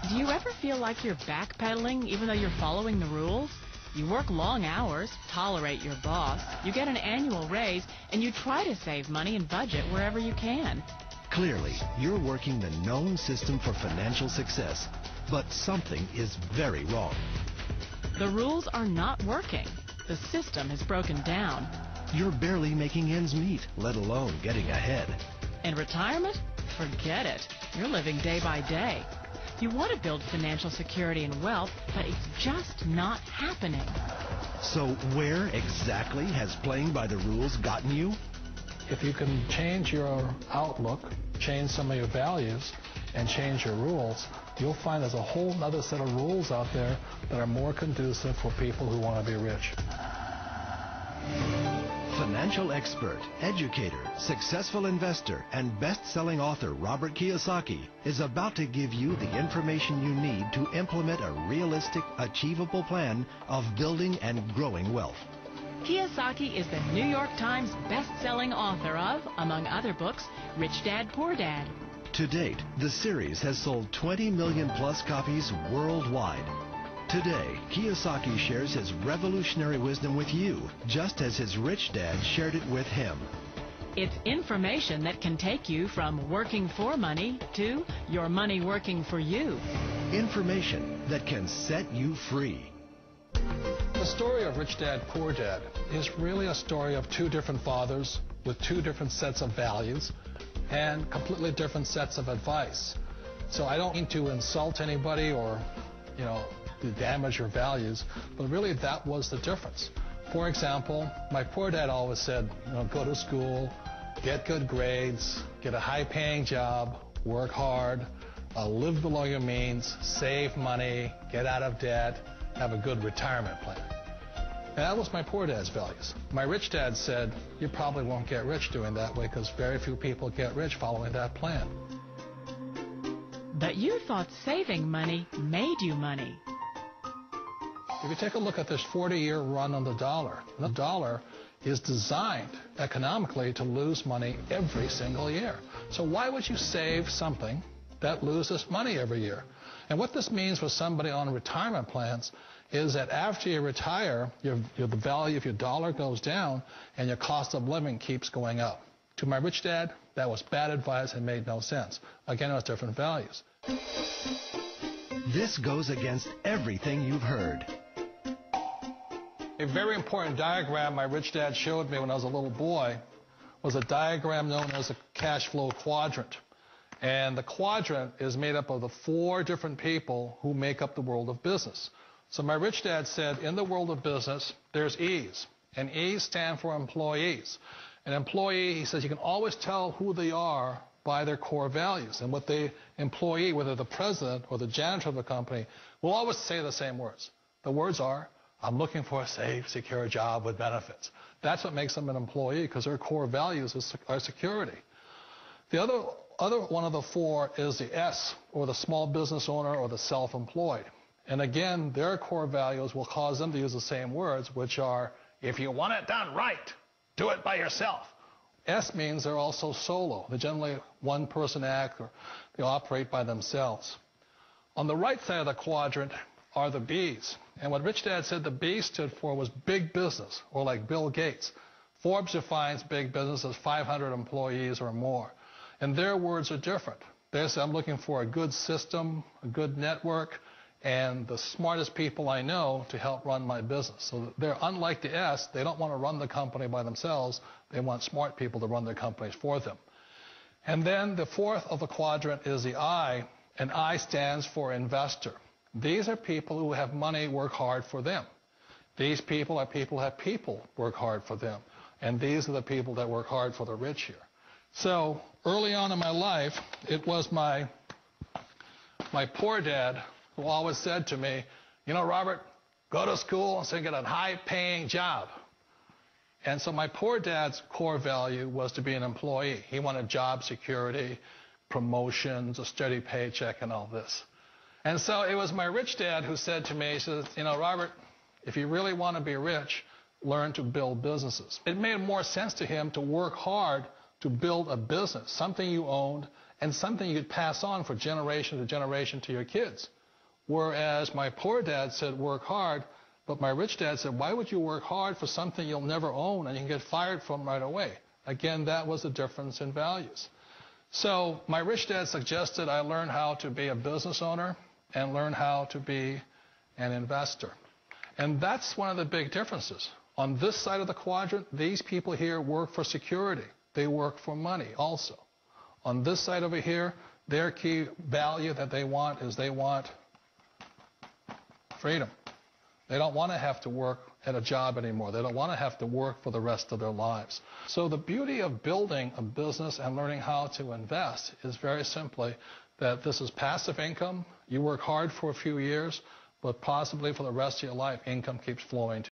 Do you ever feel like you're backpedaling even though you're following the rules? You work long hours, tolerate your boss, you get an annual raise, and you try to save money and budget wherever you can. Clearly, you're working the known system for financial success, but something is very wrong. The rules are not working. The system has broken down. You're barely making ends meet, let alone getting ahead. And retirement? Forget it. You're living day by day. You want to build financial security and wealth, but it's just not happening. So where exactly has playing by the rules gotten you? If you can change your outlook, change some of your values, and change your rules, you'll find there's a whole other set of rules out there that are more conducive for people who want to be rich. Financial expert, educator, successful investor, and best-selling author Robert Kiyosaki is about to give you the information you need to implement a realistic, achievable plan of building and growing wealth. Kiyosaki is the New York Times best-selling author of, among other books, Rich Dad, Poor Dad. To date, the series has sold 20 million plus copies worldwide. Today, Kiyosaki shares his revolutionary wisdom with you, just as his rich dad shared it with him. It's information that can take you from working for money to your money working for you. Information that can set you free. The story of Rich Dad, Poor Dad is really a story of two different fathers with two different sets of values and completely different sets of advice. So I don't mean to insult anybody or, to damage your values, but really that was the difference. For example, my poor dad always said, go to school, get good grades, get a high-paying job, work hard, live below your means, save money, get out of debt, have a good retirement plan. And that was my poor dad's values. My rich dad said, you probably won't get rich doing that way because very few people get rich following that plan. But you thought saving money made you money. If you take a look at this 40-year run on the dollar is designed economically to lose money every single year. So why would you save something that loses money every year? And what this means for somebody on retirement plans is that after you retire, the value of your dollar goes down and your cost of living keeps going up. To my rich dad, that was bad advice and made no sense. Again, it was different values. This goes against everything you've heard. A very important diagram my rich dad showed me when I was a little boy was a diagram known as a cash flow quadrant. And the quadrant is made up of the 4 different people who make up the world of business. So my rich dad said, in the world of business, there's E's. And E's stand for employees. An employee, he says, you can always tell who they are by their core values. And what the employee, whether the president or the janitor of the company, will always say the same words. The words are, I'm looking for a safe, secure job with benefits. That's what makes them an employee, because their core values are security. The other one of the 4 is the S, or the small business owner or the self-employed. And again, their core values will cause them to use the same words, which are, if you want it done right, do it by yourself. S means they're also solo. They're generally one-person act, or they operate by themselves. On the right side of the quadrant are the B's. And what Rich Dad said the B stood for was big business, or like Bill Gates. Forbes defines big business as 500 employees or more. And their words are different. They say, I'm looking for a good system, a good network, and the smartest people I know to help run my business. So they're unlike the S. They don't want to run the company by themselves. They want smart people to run their companies for them. And then the 4th of the quadrant is the I, and I stands for investor. These are people who have money work hard for them. These people are people who have people work hard for them. And these are the people that work hard for the rich here. So early on in my life, it was my poor dad who always said to me, Robert, go to school and get a high-paying job. And so my poor dad's core value was to be an employee. He wanted job security, promotions, a steady paycheck, and all this. And so it was my rich dad who said to me, he says, Robert, if you really want to be rich, learn to build businesses. It made more sense to him to work hard to build a business, something you owned and something you could pass on for generation to generation to your kids. Whereas my poor dad said, work hard, but my rich dad said, why would you work hard for something you'll never own and you can get fired from right away? Again, that was a difference in values. So my rich dad suggested I learn how to be a business owner and learn how to be an investor. And that's one of the big differences. On this side of the quadrant, these people here work for security. They work for money also. On this side over here, their key value that they want is they want freedom. They don't want to have to work at a job anymore. They don't want to have to work for the rest of their lives. So the beauty of building a business and learning how to invest is very simply that this is passive income. You work hard for a few years, but possibly for the rest of your life, income keeps flowing to you.